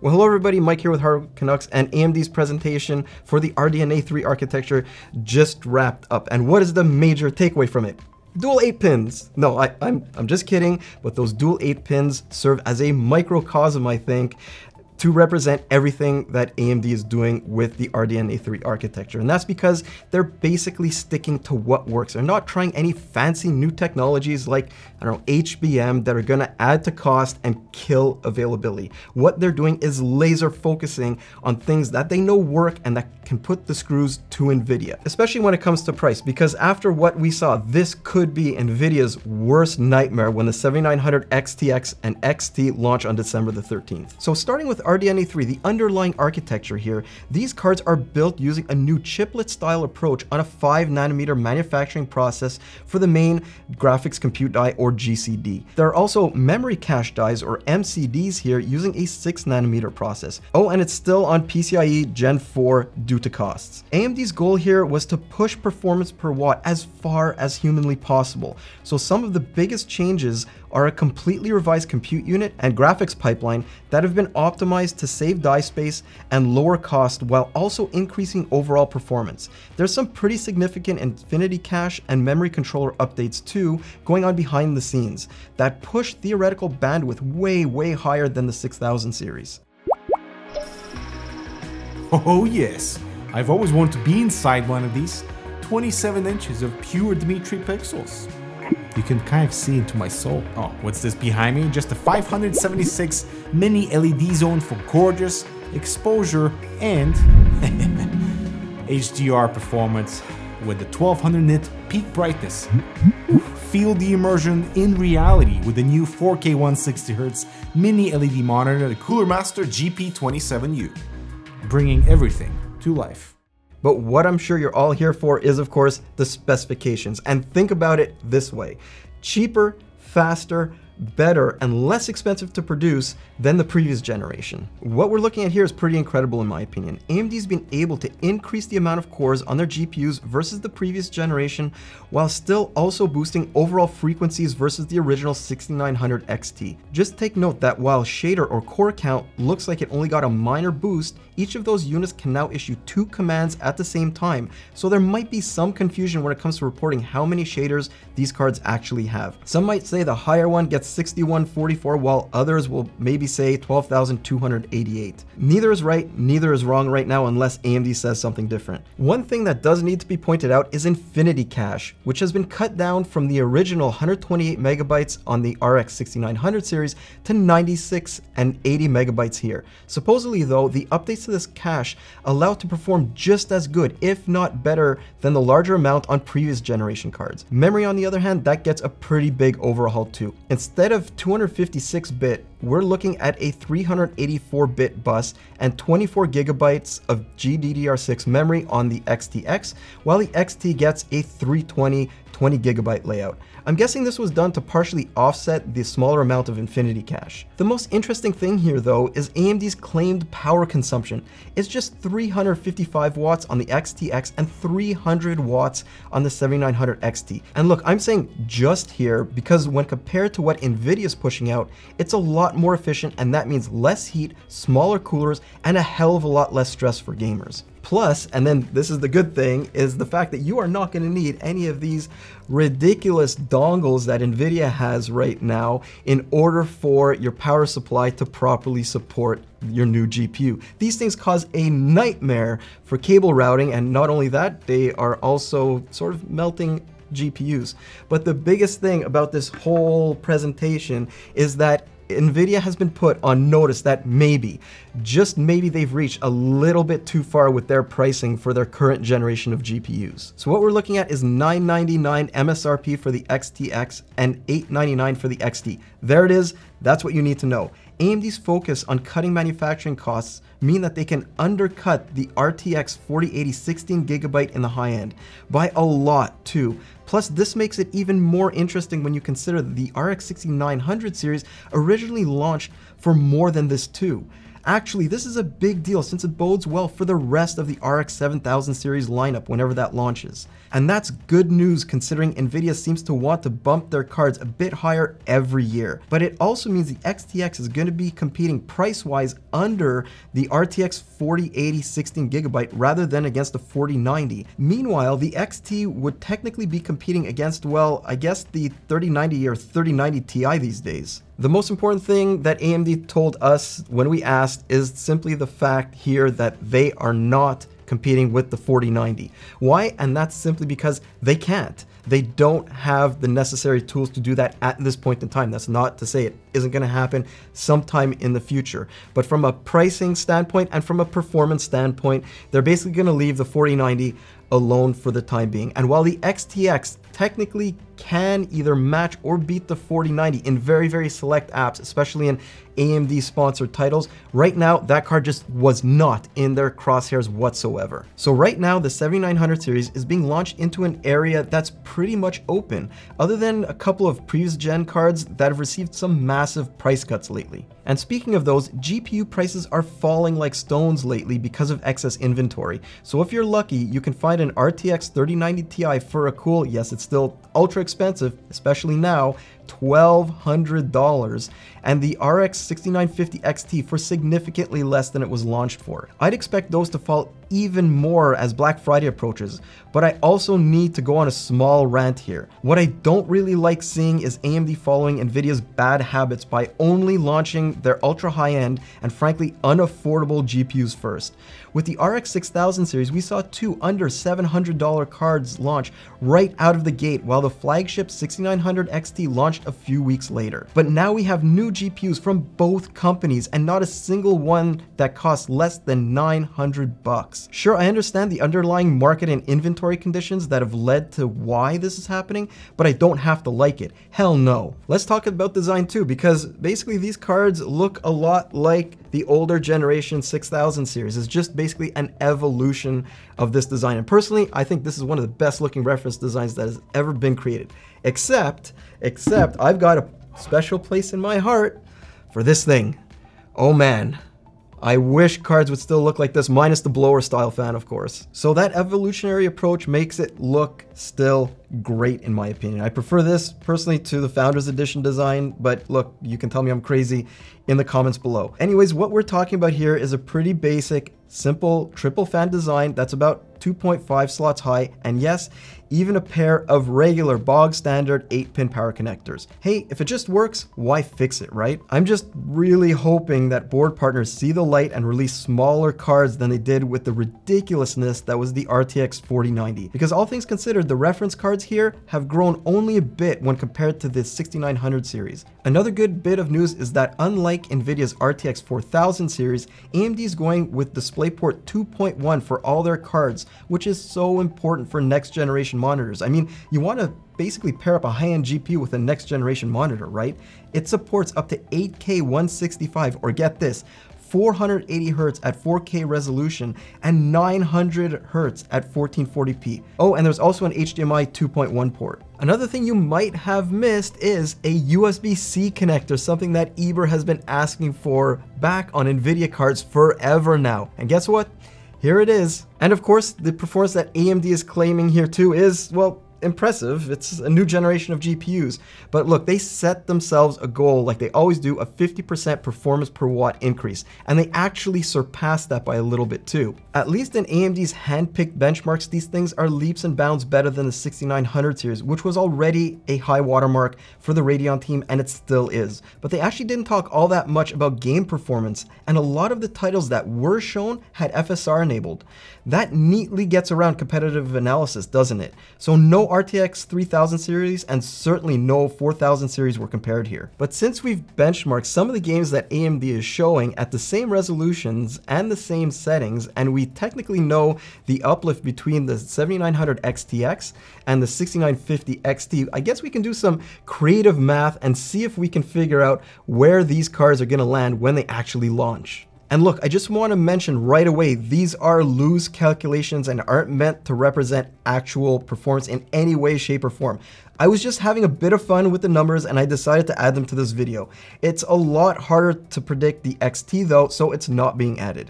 Well, hello everybody, Mike here with Hardwood Canucks, and AMD's presentation for the RDNA 3 architecture just wrapped up. And what is the major takeaway from it? Dual 8 pins. No, I'm just kidding, but those dual 8 pins serve as a microcosm, I think, to represent everything that AMD is doing with the RDNA 3 architecture. And that's because they're basically sticking to what works. They're not trying any fancy new technologies like, I don't know, HBM that are gonna add to cost and kill availability. What they're doing is laser focusing on things that they know work and that can put the screws to NVIDIA, especially when it comes to price, because after what we saw, this could be NVIDIA's worst nightmare when the 7900 XTX and XT launch on December the 13th. So starting with RDNA 3, the underlying architecture here, these cards are built using a new chiplet style approach on a 5nm manufacturing process for the main graphics compute die, or GCD. There are also memory cache dies, or MCDs here, using a 6nm process. Oh, and it's still on PCIe Gen 4 due to costs. AMD's goal here was to push performance per watt as far as humanly possible. So some of the biggest changes are a completely revised compute unit and graphics pipeline that have been optimized to save die space and lower cost while also increasing overall performance. There's some pretty significant Infinity Cache and memory controller updates too going on behind the scenes that push theoretical bandwidth way higher than the 6000 series. Oh yes, I've always wanted to be inside one of these 27 inches of pure Dimitri pixels. You can kind of see into my soul. Oh, what's this behind me? Just a 576 mini LED zone for gorgeous exposure and HDR performance with the 1200 nit peak brightness. Feel the immersion in reality with the new 4K 160Hz mini LED monitor, the Cooler Master GP27U, bringing everything to life. But what I'm sure you're all here for is, of course, the specifications. And think about it this way: cheaper, faster, better, and less expensive to produce than the previous generation. What we're looking at here is pretty incredible in my opinion. AMD's been able to increase the amount of cores on their GPUs versus the previous generation, while still also boosting overall frequencies versus the original 6900 XT. Just take note that while shader or core count looks like it only got a minor boost, each of those units can now issue 2 commands at the same time, so there might be some confusion when it comes to reporting how many shaders these cards actually have. Some might say the higher one gets 6144, while others will maybe say 12,288. Neither is right, neither is wrong right now unless AMD says something different. One thing that does need to be pointed out is Infinity Cache, which has been cut down from the original 128 megabytes on the RX 6900 series to 96 and 80 megabytes here. Supposedly though, the updates to this cache allow it to perform just as good, if not better, than the larger amount on previous generation cards. Memory on the other hand, that gets a pretty big overhaul too. Instead of 256-bit, we're looking at a 384-bit bus and 24 gigabytes of GDDR6 memory on the XTX, while the XT gets a 320 20GB layout. I'm guessing this was done to partially offset the smaller amount of Infinity Cache. The most interesting thing here though is AMD's claimed power consumption. It's just 355 watts on the XTX and 300 watts on the 7900 XT. And look, I'm saying just here because when compared to what NVIDIA is pushing out, it's a lot more efficient, and that means less heat, smaller coolers, and a hell of a lot less stress for gamers. Plus, and then this is the good thing, is the fact that you are not going to need any of these ridiculous dongles that NVIDIA has right now in order for your power supply to properly support your new GPU. These things cause a nightmare for cable routing, and not only that, they are also sort of melting GPUs. But the biggest thing about this whole presentation is that NVIDIA has been put on notice that maybe, just maybe, they've reached a little bit too far with their pricing for their current generation of GPUs. So what we're looking at is $999 MSRP for the XTX and $899 for the XT. There it is, that's what you need to know. AMD's focus on cutting manufacturing costs mean that they can undercut the RTX 4080 16GB in the high end by a lot too. Plus, this makes it even more interesting when you consider that the RX 6900 series originally launched for more than this too. Actually, this is a big deal since it bodes well for the rest of the RX 7000 series lineup whenever that launches. And that's good news considering Nvidia seems to want to bump their cards a bit higher every year. But it also means the XTX is going to be competing price-wise under the RTX 4080 16GB rather than against the 4090. Meanwhile, the XT would technically be competing against, well, I guess the 3090 or 3090 Ti these days. The most important thing that AMD told us when we asked is simply the fact here that they are not competing with the 4090. Why? And that's simply because they can't. They don't have the necessary tools to do that at this point in time. That's not to say it isn't going to happen sometime in the future. But from a pricing standpoint and from a performance standpoint, they're basically going to leave the 4090 alone for the time being. And while the XTX technically can either match or beat the 4090 in very, very select apps, especially in AMD sponsored titles, right now that card just was not in their crosshairs whatsoever. So right now the 7900 series is being launched into an area that's pretty much open, other than a couple of previous gen cards that have received some massive price cuts lately. And speaking of those, GPU prices are falling like stones lately because of excess inventory. So if you're lucky, you can find an RTX 3090 Ti for a cool, yes, it's still ultra expensive, especially now, $1,200, and the RX 6950 XT for significantly less than it was launched for. I'd expect those to fall even more as Black Friday approaches, but I also need to go on a small rant here. What I don't really like seeing is AMD following Nvidia's bad habits by only launching their ultra high-end and frankly unaffordable GPUs first. With the RX 6000 series, we saw two under $700 cards launch right out of the gate, while the flagship 6900 XT launched a few weeks later. But now we have new GPUs from both companies and not a single one that costs less than $900. Sure, I understand the underlying market and inventory conditions that have led to why this is happening, but I don't have to like it. Hell no. Let's talk about design too, because basically these cards look a lot like the older generation 6000 series. It's just basically an evolution of this design. And personally, I think this is one of the best looking reference designs that has ever been created. Except I've got a special place in my heart for this thing. Oh man. I wish cards would still look like this, minus the blower style fan, of course. So that evolutionary approach makes it look still great in my opinion. I prefer this personally to the Founders Edition design, but look, you can tell me I'm crazy in the comments below. Anyways, what we're talking about here is a pretty basic, simple triple fan design that's about 2.5 slots high, and yes, even a pair of regular bog standard 8-pin power connectors. Hey, if it just works, why fix it, right? I'm just really hoping that board partners see the light and release smaller cards than they did with the ridiculousness that was the RTX 4090. Because all things considered, the reference cards here have grown only a bit when compared to the 6900 series. Another good bit of news is that unlike Nvidia's RTX 4000 series, AMD is going with DisplayPort 2.1 for all their cards, which is so important for next generation monitors. I mean, you want to basically pair up a high-end GPU with a next generation monitor, right? It supports up to 8K 165, or get this, 480 Hz at 4K resolution and 900 Hz at 1440p. Oh, and there's also an HDMI 2.1 port. Another thing you might have missed is a USB-C connector, something that Eber has been asking for back on Nvidia cards forever now. And guess what? Here it is. And of course, the performance that AMD is claiming here too is, well, impressive. It's a new generation of GPUs. But look, they set themselves a goal, like they always do, a 50% performance per watt increase. And they actually surpassed that by a little bit too. At least in AMD's hand-picked benchmarks, these things are leaps and bounds better than the 6900 series, which was already a high watermark for the Radeon team, and it still is. But they actually didn't talk all that much about game performance, and a lot of the titles that were shown had FSR enabled. That neatly gets around competitive analysis, doesn't it? So no RTX 3000 series and certainly no 4000 series were compared here. But since we've benchmarked some of the games that AMD is showing at the same resolutions and the same settings, and we technically know the uplift between the 7900 XTX and the 6950 XT, I guess we can do some creative math and see if we can figure out where these cards are going to land when they actually launch. And look, I just want to mention right away, these are loose calculations and aren't meant to represent actual performance in any way, shape, or form. I was just having a bit of fun with the numbers and I decided to add them to this video. It's a lot harder to predict the XT though, so it's not being added.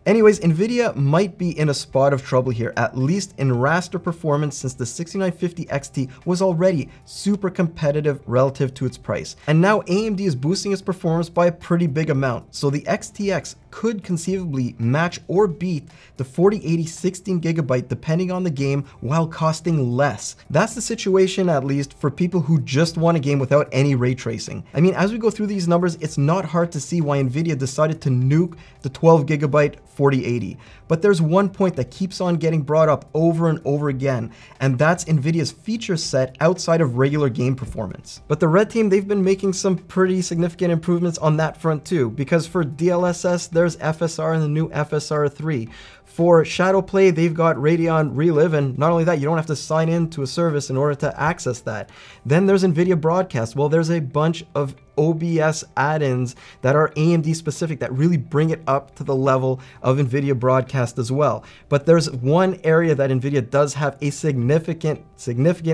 Anyways, Nvidia might be in a spot of trouble here, at least in raster performance, since the 6950 XT was already super competitive relative to its price. And now AMD is boosting its performance by a pretty big amount, so the XTX could conceivably match or beat the 4080 16GB depending on the game while costing less. That's the situation, at least for people who just want a game without any ray tracing. I mean, as we go through these numbers, it's not hard to see why Nvidia decided to nuke the 12GB 4080. But there's one point that keeps on getting brought up over and over again, and that's Nvidia's feature set outside of regular game performance. But the Red Team, they've been making some pretty significant improvements on that front too, because for DLSS, there's FSR and the new FSR 3. For Shadowplay, they've got Radeon Relive, and not only that, you don't have to sign in to a service in order to access that. Then there's NVIDIA Broadcast. Well, there's a bunch of OBS add-ins that are AMD specific that really bring it up to the level of NVIDIA Broadcast as well. But there's one area that NVIDIA does have a significant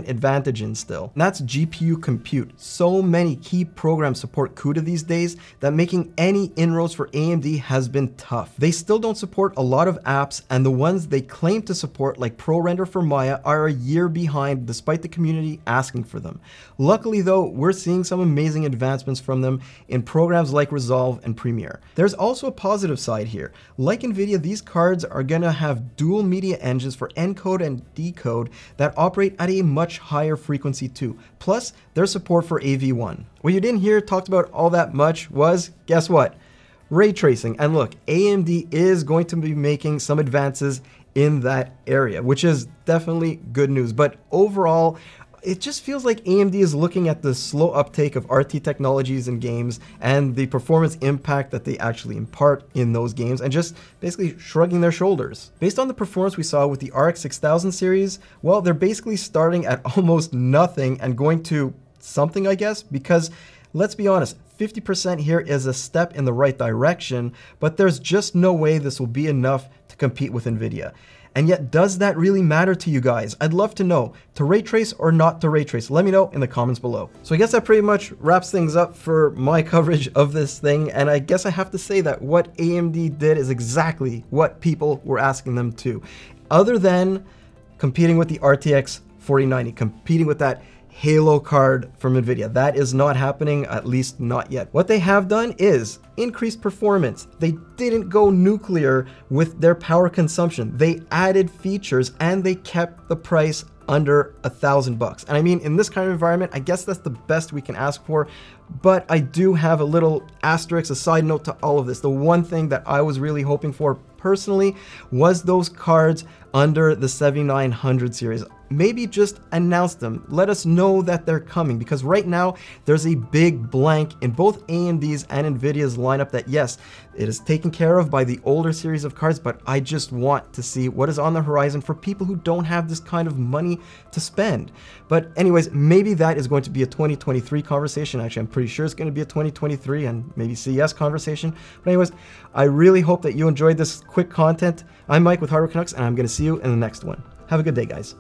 advantage in still, and that's GPU compute. So many key programs support CUDA these days that making any inroads for AMD has been tough. They still don't support a lot of apps, and the ones they claim to support, like ProRender for Maya, are a year behind despite the community asking for them. Luckily though, we're seeing some amazing advancements from them in programs like Resolve and Premiere. There's also a positive side here. Like NVIDIA, these cards are gonna have dual media engines for encode and decode that operate at a much higher frequency too. Plus, there's support for AV1. What you didn't hear talked about all that much was, guess what? Ray tracing. And look, AMD is going to be making some advances in that area, which is definitely good news. But overall, it just feels like AMD is looking at the slow uptake of RT technologies in games and the performance impact that they actually impart in those games and just basically shrugging their shoulders. Based on the performance we saw with the RX 6000 series, well, they're basically starting at almost nothing and going to something, I guess, because let's be honest, 50% here is a step in the right direction, but there's just no way this will be enough to compete with NVIDIA. And yet, does that really matter to you guys? I'd love to know. To ray trace or not to ray trace? Let me know in the comments below. So I guess that pretty much wraps things up for my coverage of this thing. And I guess I have to say that what AMD did is exactly what people were asking them to. Other than competing with the RTX 4090, competing with that Halo card from NVIDIA. That is not happening, at least not yet. What they have done is increased performance. They didn't go nuclear with their power consumption. They added features and they kept the price under $1,000. And I mean, in this kind of environment, I guess that's the best we can ask for. But I do have a little asterisk, a side note to all of this. The one thing that I was really hoping for personally was those cards under the 7900 series. Maybe just announce them. Let us know that they're coming, because right now there's a big blank in both AMD's and NVIDIA's lineup that, yes, it is taken care of by the older series of cards, but I just want to see what is on the horizon for people who don't have this kind of money to spend. But anyways, maybe that is going to be a 2023 conversation. Actually, I'm pretty sure it's going to be a 2023 and maybe CES conversation. But anyways, I really hope that you enjoyed this quick content. I'm Mike with Hardware Canucks, and I'm going to see you in the next one. Have a good day, guys.